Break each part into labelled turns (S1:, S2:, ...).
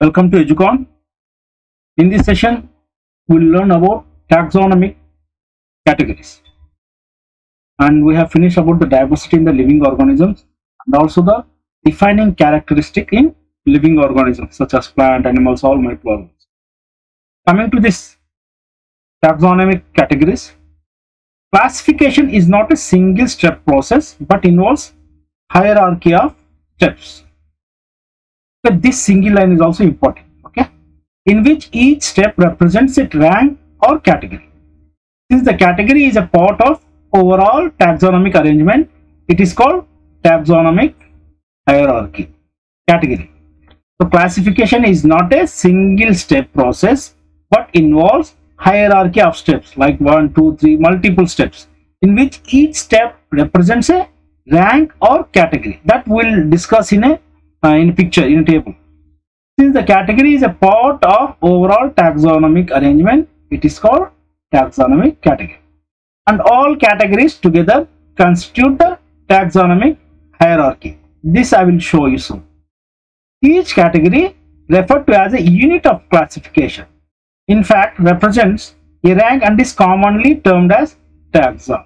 S1: Welcome to Educon. In this session, we'll learn about taxonomic categories. And we have finished about the diversity in the living organisms and also the defining characteristic in living organisms such as plant, animals, or microorganisms. Coming to this taxonomic categories, classification is not a single step process but involves hierarchy of steps. But this single line is also important, okay, in which each step represents a rank or category. Since the category is a part of overall taxonomic arrangement, it is called taxonomic hierarchy category. So classification is not a single step process but involves hierarchy of steps like 1, 2, 3, multiple steps, in which each step represents a rank or category that we'll discuss in a picture, in a table. Since the category is a part of overall taxonomic arrangement, it is called taxonomic category. And all categories together constitute the taxonomic hierarchy. This I will show you soon. Each category referred to as a unit of classification, in fact, represents a rank and is commonly termed as taxon.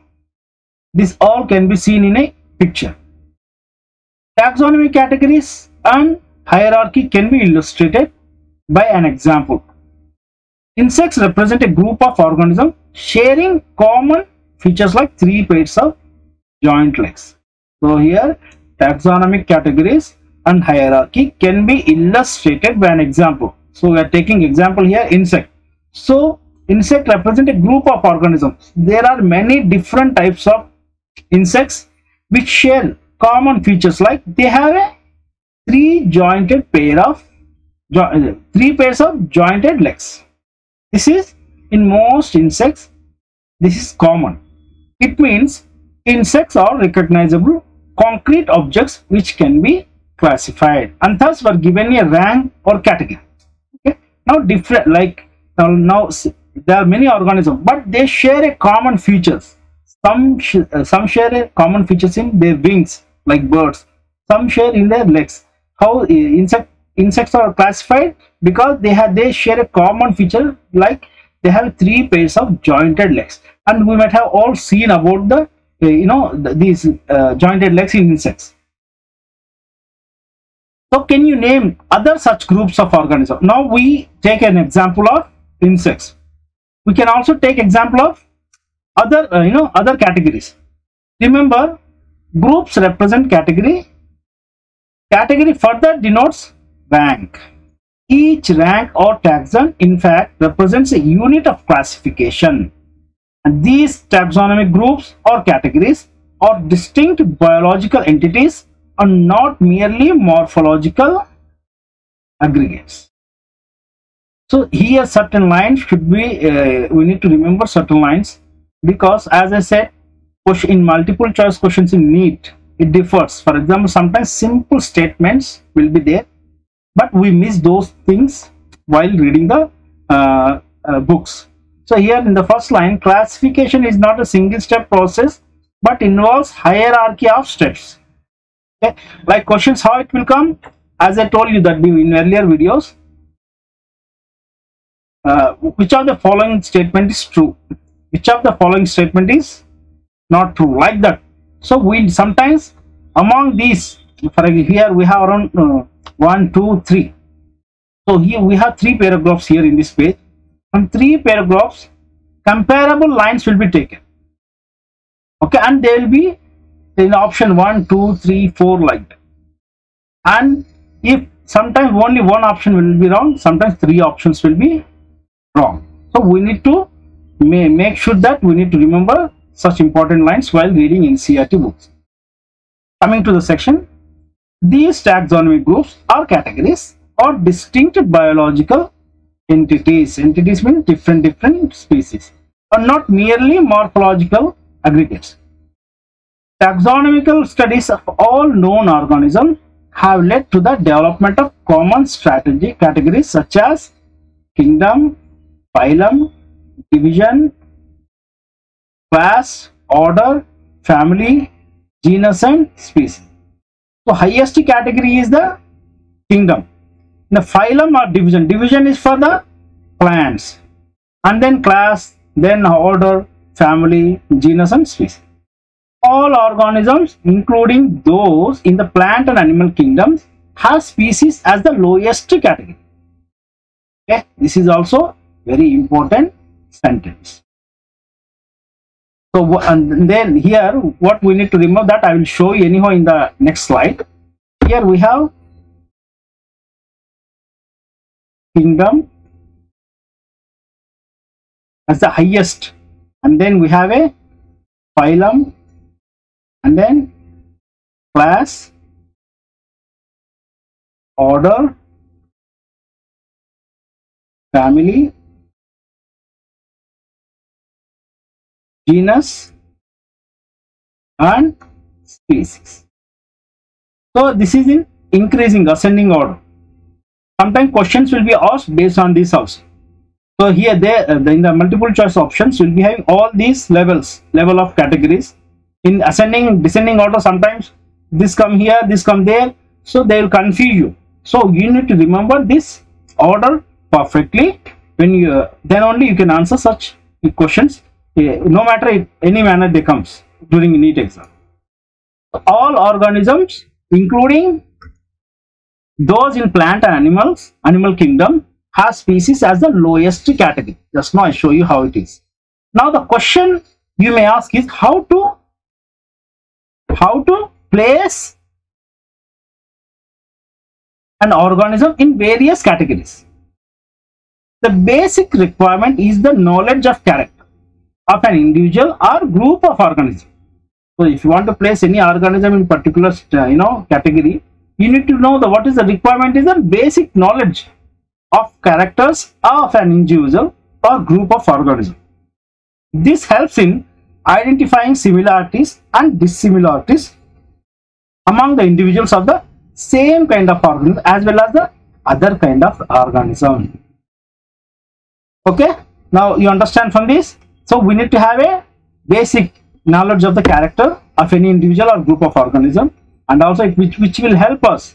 S1: This all can be seen in a picture. Taxonomic categories and hierarchy can be illustrated by an example. Insects represent a group of organisms sharing common features like 3 pairs of joint legs. So here taxonomic categories and hierarchy can be illustrated by an example. So we are taking example here, insect. So insect represent a group of organisms. There are many different types of insects which share common features like they have a 3 pairs of jointed legs. This is in most insects. This is common. It means insects are recognizable concrete objects which can be classified and thus were given a rank or category. Okay. Now different, like now there are many organisms but they share a common features. Some share a common features in their wings like birds. Some share in their legs. How insects are classified? Because they share a common feature like they have 3 pairs of jointed legs, and we might have all seen about the these jointed legs in insects. So can you name other such groups of organisms? Now we take an example of insects. We can also take example of other other categories. Remember, groups represent category. Category further denotes rank. Each rank or taxon in fact represents a unit of classification, and these taxonomic groups or categories are distinct biological entities and not merely morphological aggregates. So here certain lines should be we need to remember certain lines, because as I said, in multiple choice questions in NEET it differs. For example, sometimes simple statements will be there but we miss those things while reading the books. So here in the first line, classification is not a single step process but involves hierarchy of steps. Okay, like questions how it will come, as I told you that in earlier videos, which of the following statement is true, which of the following statement is not true, like that. So we sometimes among these, for here we have around 1, 2, 3. So here we have 3 paragraphs here in this page. From 3 paragraphs, comparable lines will be taken. Okay, and they will be in option 1, 2, 3, 4 like that. And if sometimes only one option will be wrong, sometimes 3 options will be wrong. So we need to make sure that we need to remember such important lines while reading NCERT books. Coming to the section, these taxonomic groups or categories are distinct biological entities. Entities mean different species, are not merely morphological aggregates. Taxonomical studies of all known organisms have led to the development of common strategy categories such as kingdom, phylum, division, class, order, family, genus and species. So highest category is the kingdom. The phylum or division. Division is for the plants, and then class, then order, family, genus, and species. All organisms, including those in the plant and animal kingdoms, have species as the lowest category. Okay, this is also very important sentence. So, and then here what we need to remember, that I will show you anyhow in the next slide. Here we have kingdom as the highest, and then we have a phylum, and then class, order, family, genus, and species. So this is in increasing, ascending order. Sometimes questions will be asked based on this also. So here in the multiple choice options will be having all these level of categories. In ascending, descending order, sometimes this come here, this come there, so they will confuse you. So you need to remember this order perfectly. When you then only you can answer such questions, no matter any manner they comes during NEET exam. All organisms, including those in plant and animal kingdom, have species as the lowest category. Just now I show you how it is. Now the question you may ask is how to place an organism in various categories. The basic requirement is the knowledge of character of an individual or group of organisms. So if you want to place any organism in particular category, you need to know what is the requirement is the basic knowledge of characters of an individual or group of organisms. This helps in identifying similarities and dissimilarities among the individuals of the same kind of organism as well as the other kind of organism. Okay, now you understand from this. So we need to have a basic knowledge of the character of any individual or group of organism, and also which will help us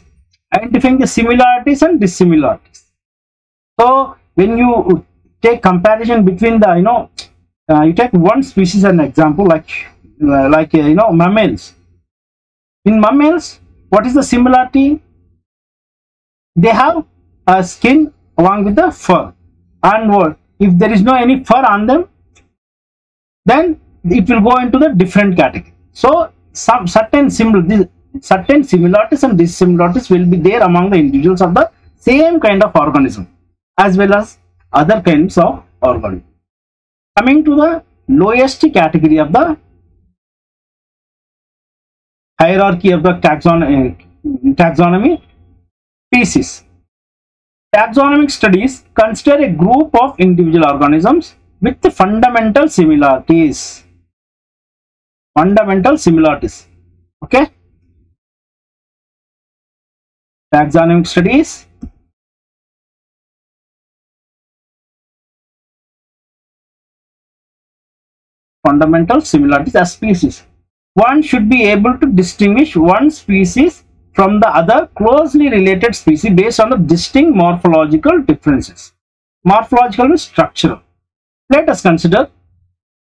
S1: identifying the similarities and dissimilarities. So when you take comparison between the you take one species as an example, like mammals. In mammals, what is the similarity? They have a skin along with the fur, and if there is no any fur on them, then it will go into the different category. So some certain similarities and dissimilarities will be there among the individuals of the same kind of organism as well as other kinds of organism. Coming to the lowest category of the hierarchy of the taxonomy, species. Taxonomic studies consider a group of individual organisms with the fundamental similarities. Okay. Taxonomic studies fundamental similarities as species. One should be able to distinguish one species from the other closely related species based on the distinct morphological differences. Morphological and structural. Let us consider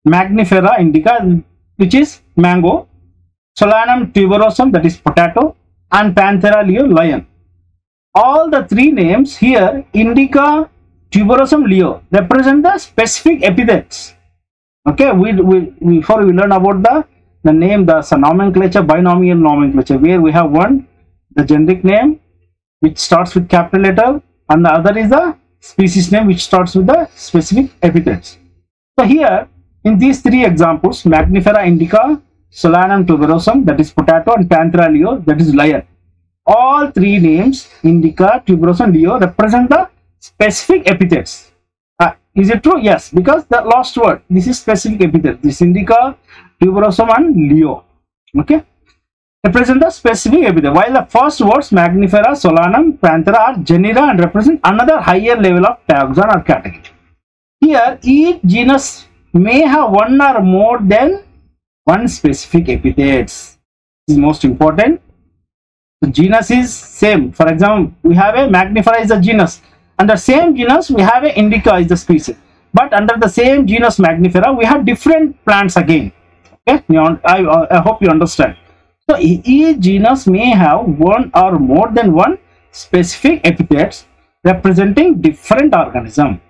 S1: Magnifera indica, which is mango, Solanum tuberosum, that is potato, and Panthera leo, lion. All the three names here, indica, tuberosum, leo, represent the specific epithets. Okay, before we learn about the name, the nomenclature, binomial nomenclature, where we have one, the generic name which starts with capital letter, and the other is the species name which starts with the specific epithets. So here in these three examples, Magnifera indica, Solanum tuberosum, that is potato, and Panthera leo, that is lion, all three names, indica, tuberosum, leo, represent the specific epithets. Is it true? Yes, because the last word, this is specific epithet, this indica, tuberosum, and leo, okay, represent the specific epithet, while the first words, Magnifera, Solanum, Panthera, are genera and represent another higher level of taxon or category. Here each genus may have one or more than one specific epithets. This is most important. The genus is same. For example, we have a magnifera is a genus. Under same genus, we have a indica is the species. But under the same genus magnifera, we have different plants again. Okay, I hope you understand. So each genus may have one or more than one specific epithets representing different organism,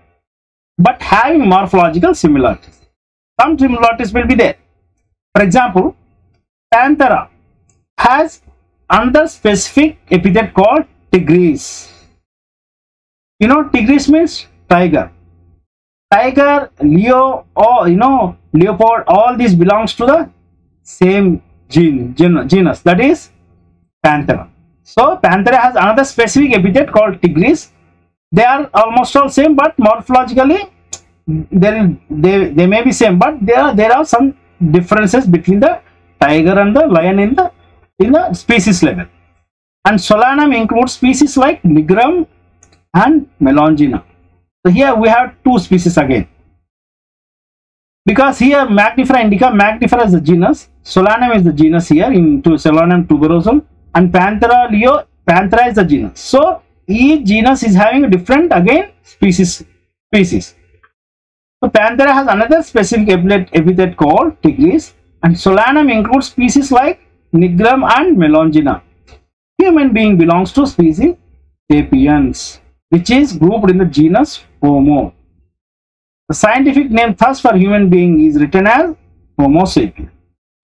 S1: but having morphological similarities. Some similarities will be there. For example, Panthera has another specific epithet called tigris. You know, tigris means tiger. Tiger, Leo, or leopard, all these belongs to the same genus, that is Panthera. So Panthera has another specific epithet called tigris. They are almost all same, but morphologically they may be same, but there are some differences between the tiger and the lion in the species level. And Solanum includes species like Nigrum and Melongena. So here we have two species again, because here Magnifera indica, Magnifera is the genus, Solanum is the genus here into Solanum tuberosum, and Panthera leo, Panthera is the genus. So each genus is having a different again species. So Panthera has another specific epithet called tigris, and Solanum includes species like Nigrum and Melongena. Human being belongs to species Sapiens, which is grouped in the genus Homo. The scientific name thus for human being is written as Homo sapiens.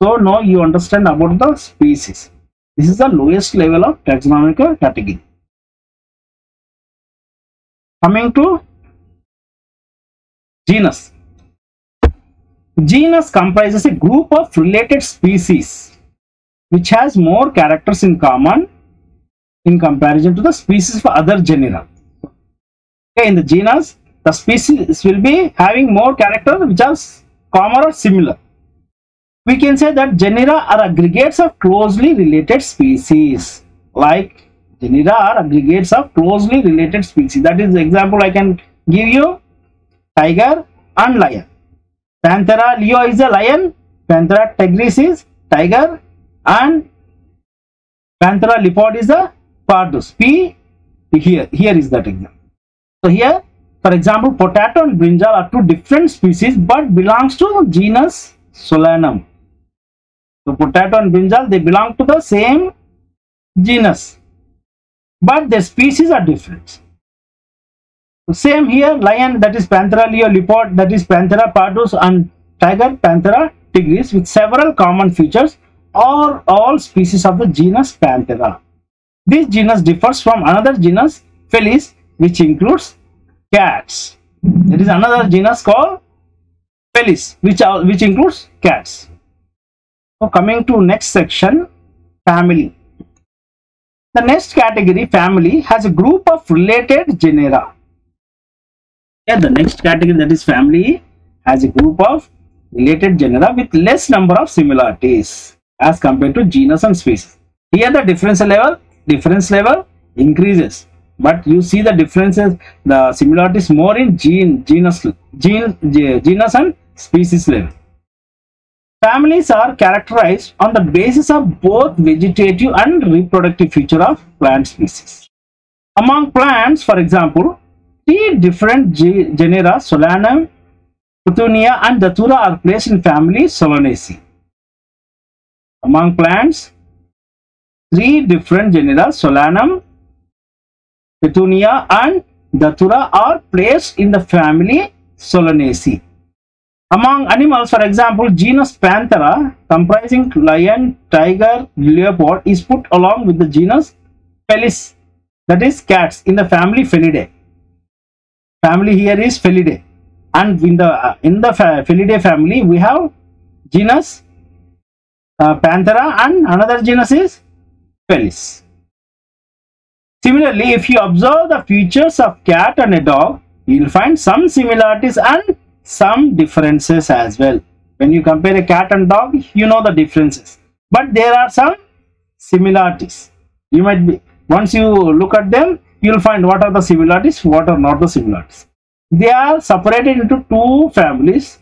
S1: So now you understand about the species. This is the lowest level of taxonomical category. Coming to genus. Genus comprises a group of related species which has more characters in common in comparison to the species for other genera. Okay, in the genus, the species will be having more characters which are common or similar. We can say that genera are aggregates of closely related species. Like genera are aggregates of closely related species. That is the example I can give you: tiger and lion. Panthera leo is a lion, Panthera tigris is tiger, and Panthera leopard is a pardus. Here is that example. So here, for example, potato and brinjal are two different species but belongs to genus Solanum. So potato and brinjal, they belong to the same genus, but their species are different. So same here, lion, that is Panthera leo, leopard, that is Panthera pardus, and tiger, Panthera tigris, with several common features, are all species of the genus Panthera. This genus differs from another genus Felis, which includes cats. There is another genus called Felis, which includes cats. So coming to next section, family. The next category, family, has a group of related genera. Yeah, the next category, that is family, has a group of related genera with less number of similarities as compared to genus and species. Here the difference level increases, but you see the differences, the similarities more in genus and species level. Families are characterized on the basis of both vegetative and reproductive feature of plant species. Among plants, for example, three different genera, Solanum, Petunia, and Datura, are placed in family Solanaceae. Among plants, three different genera, Solanum, Petunia, and Datura, are placed in the family Solanaceae. Among animals, for example, genus Panthera, comprising lion, tiger, leopard, is put along with the genus Felis, that is cats, in the family Felidae. Family here is Felidae, and in the Felidae family we have genus Panthera and another genus is Felis. Similarly, if you observe the features of cat and a dog, you will find some similarities and some differences as well. When you compare a cat and dog, you know the differences, but there are some similarities. You might be, once you look at them, you will find what are the similarities, what are not the similarities. They are separated into two families.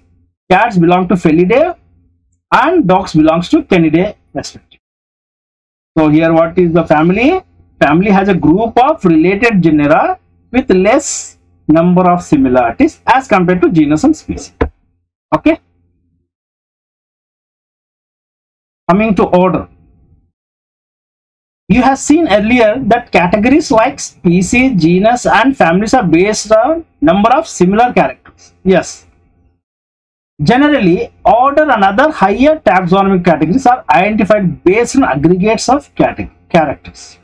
S1: Cats belong to Felidae and dogs belongs to Canidae respectively. So here what is the family? Family has a group of related genera with less number of similarities as compared to genus and species. Okay. Coming to order. You have seen earlier that categories like species, genus and families are based on number of similar characters. Yes. Generally, order and other higher taxonomic categories are identified based on aggregates of characters.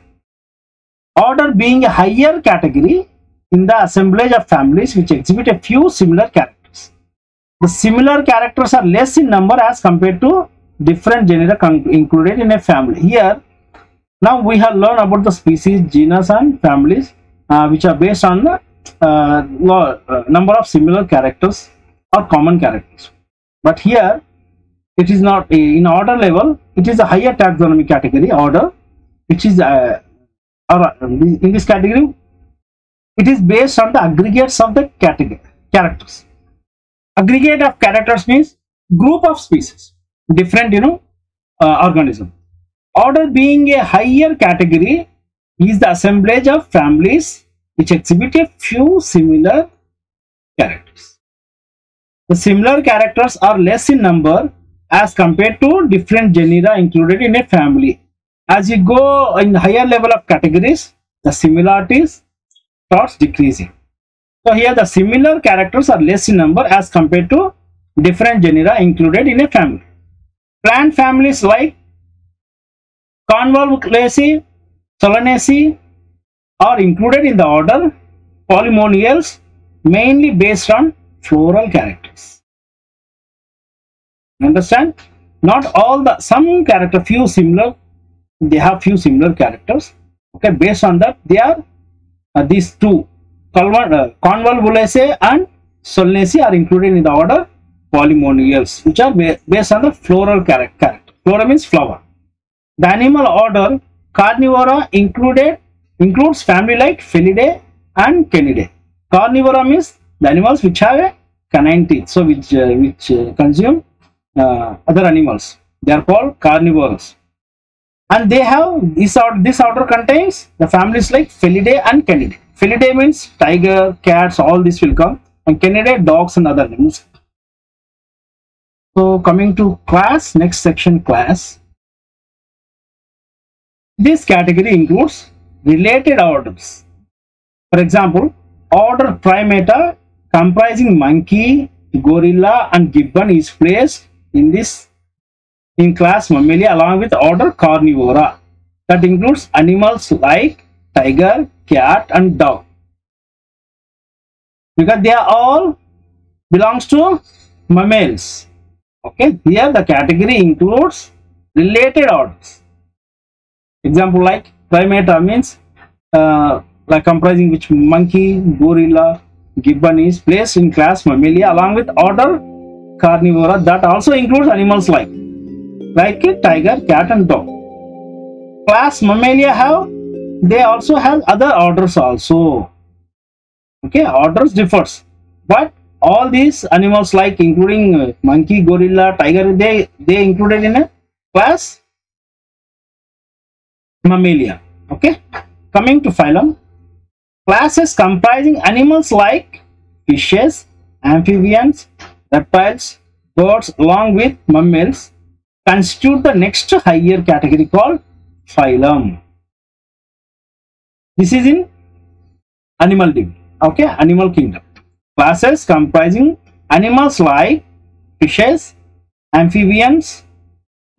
S1: Order being a higher category in the assemblage of families which exhibit a few similar characters. The similar characters are less in number as compared to different genera included in a family. Here, now we have learned about the species, genus and families which are based on the number of similar characters or common characters. But here it is not in order level, it is a higher taxonomic category order, which is in this category it is based on the aggregates of the characters. Aggregate of characters means group of species, different organism. Order being a higher category is the assemblage of families which exhibit a few similar characters. The similar characters are less in number as compared to different genera included in a family. As you go in higher level of categories, the similarities starts decreasing. So here the similar characters are less in number as compared to different genera included in a family. Plant families like Convolvulaceae, Solanaceae are included in the order Polemoniales, mainly based on floral characters. Understand? Not all the some character, few similar, they have few similar characters. Okay, based on that they are these two Convolvulaceae and Solanaceae are included in the order Polemoniales, which are based on the floral character. Flora means flower. The animal order Carnivora includes family like Felidae and Canidae. Carnivora means the animals which have a canine teeth, so which consume other animals. They are called carnivores, and they have this order contains the families like Felidae and Canidae. Felidae means tiger, cats, all this will come, and Canidae dogs and other animals. So coming to class, next section class. This category includes related orders. For example, order Primata comprising monkey, gorilla and gibbon is placed in class Mammalia along with order Carnivora. That includes animals like tiger, cat and dog, because they are all belongs to mammals. Okay, here the category includes related orders. Example like Primata means like comprising which monkey, gorilla, gibbon is placed in class Mammalia along with order Carnivora. That also includes animals like a tiger, cat and dog. Class Mammalia they also have other orders also. Okay, orders differs, but all these animals like including monkey, gorilla, tiger, they included in a class Mammalia. Okay, coming to phylum, classes comprising animals like fishes, amphibians, reptiles, birds along with mammals constitute the next higher category called phylum. This is in animal division. Okay, animal kingdom. Classes comprising animals like fishes, amphibians,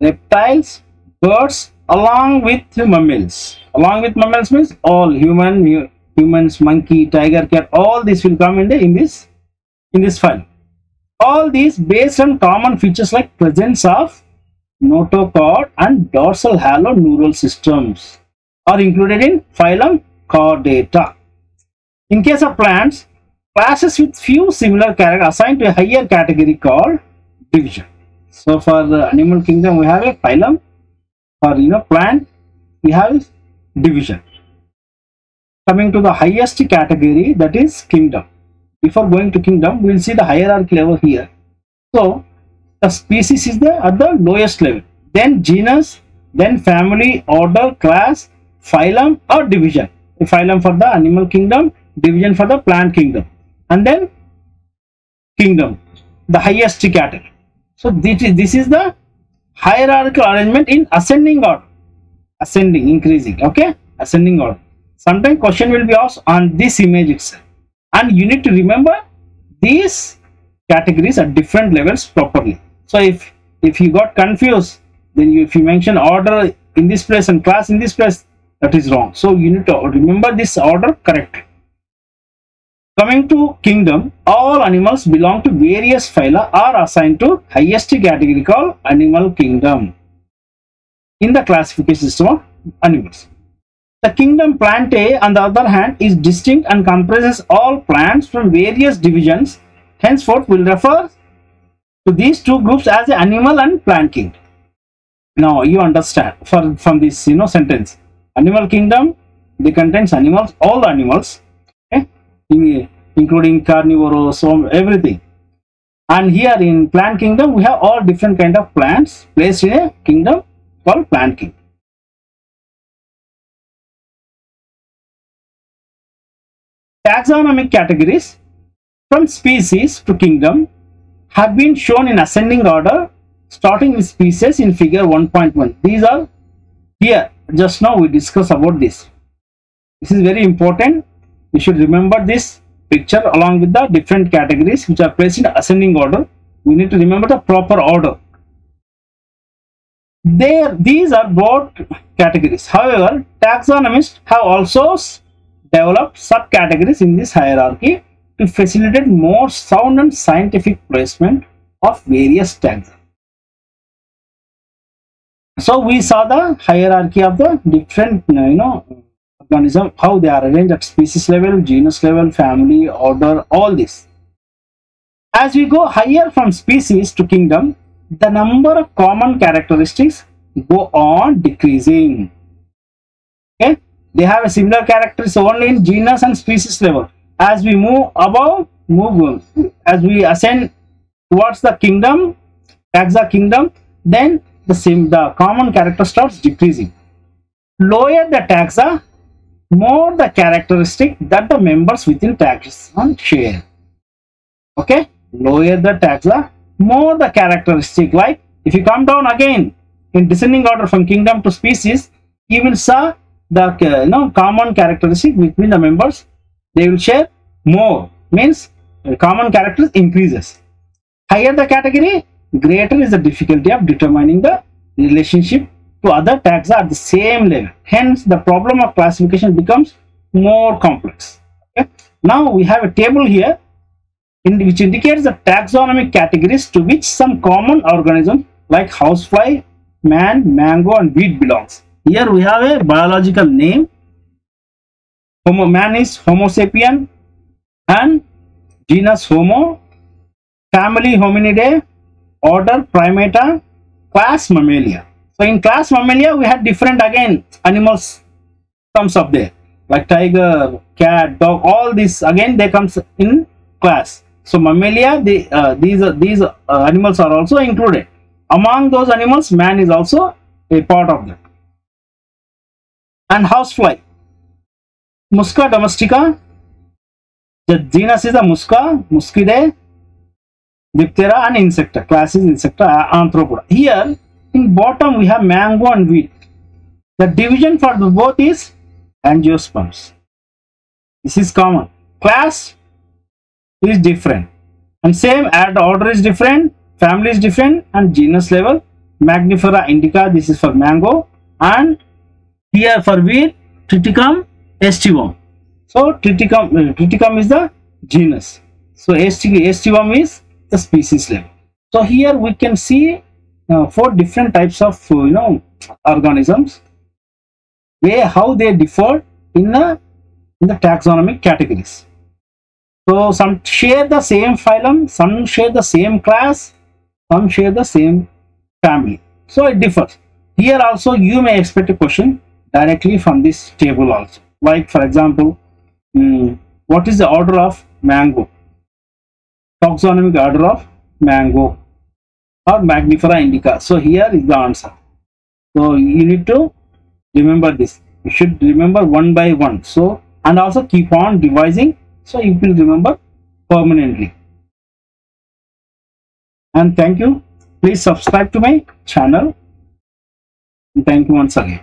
S1: reptiles, birds along with mammals. Along with mammals means all humans, monkey, tiger, cat, all this will come in this phylum. All these based on common features like presence of notochord and dorsal halo neural systems are included in phylum Chordata. In case of plants, classes with few similar characters assigned to a higher category called division. So for the animal kingdom we have a phylum. For plant we have division. Coming to the highest category, that is kingdom. Before going to kingdom, we will see the hierarchy level here. So the species is at the lowest level, then genus, then family, order, class, phylum or division. A phylum for the animal kingdom, division for the plant kingdom, and then kingdom, the highest category. So this is the hierarchical arrangement in ascending order, ascending, increasing, okay, ascending order. Sometimes question will be asked on this image itself, and you need to remember these categories at different levels properly. So if you got confused, then if you mention order in this place and class in this place, that is wrong. So you need to remember this order correctly. Coming to kingdom, all animals belong to various phyla are assigned to highest category called animal kingdom in the classification system of animals. The kingdom plant A, on the other hand, is distinct and comprises all plants from various divisions. Henceforth, we'll refer to these two groups as the animal and plant kingdom. Now you understand from this sentence. Animal kingdom, they contains animals, all the animals, okay, including carnivorous, everything. And here in plant kingdom, we have all different kind of plants placed in a kingdom called plant kingdom. Taxonomic categories from species to kingdom have been shown in ascending order, starting with species in figure 1.1. These are here. Just now we discussed about this. This is very important. You should remember this picture along with the different categories which are placed in ascending order. We need to remember the proper order. These are broad categories. However, taxonomists have also developed subcategories in this hierarchy to facilitate more sound and scientific placement of various tags. So we saw the hierarchy of the different organism, how they are arranged at species level, genus level, family, order, all this. As we go higher from species to kingdom, the number of common characteristics go on decreasing. Okay, they have a similar characteristics only in genus and species level. As we move above, as we ascend towards the kingdom, taxa kingdom, then the common character starts decreasing. Lower the taxa, more the characteristic that the members within taxon share. Okay, lower the taxa, more the characteristic. Like if you come down again in descending order from kingdom to species, you will see the common characteristic between the members. They will share more, means common characters increases. Higher the category, greater is the difficulty of determining the relationship to other taxa at the same level. Hence, the problem of classification becomes more complex. Okay? Now we have a table here which indicates the taxonomic categories to which some common organisms like housefly, man, mango, and wheat belongs. Here we have a biological name. Man is Homo sapien, and genus Homo, family Hominidae, order Primata, class Mammalia. So in class Mammalia we had different again animals comes up there, like tiger, cat, dog, all this again they comes in class. So Mammalia, these animals are also included. Among those animals, man is also a part of them. And housefly, Musca domestica, the genus is the Musca, Muscidae, Diptera, and Insecta. Class is Insecta, Arthropoda. Here in bottom we have mango and wheat. The division for both is angiosperms. This is common. Class is different, and same at order is different, family is different, and genus level Magnifera indica, this is for mango, and here for wheat Triticum aestivum. So Triticum is the genus, so aestivum is the species level. So here we can see 4 different types of organisms, how they differ in the taxonomic categories. So some share the same phylum, some share the same class, some share the same family. So it differs. Here also you may expect a question directly from this table also. Like for example, what is the order of mango? Taxonomic order of mango or Magnifera indica. So here is the answer. So you need to remember this. You should remember one by one. So, and also keep on revising, so you will remember permanently. And thank you. Please subscribe to my channel. And thank you once again.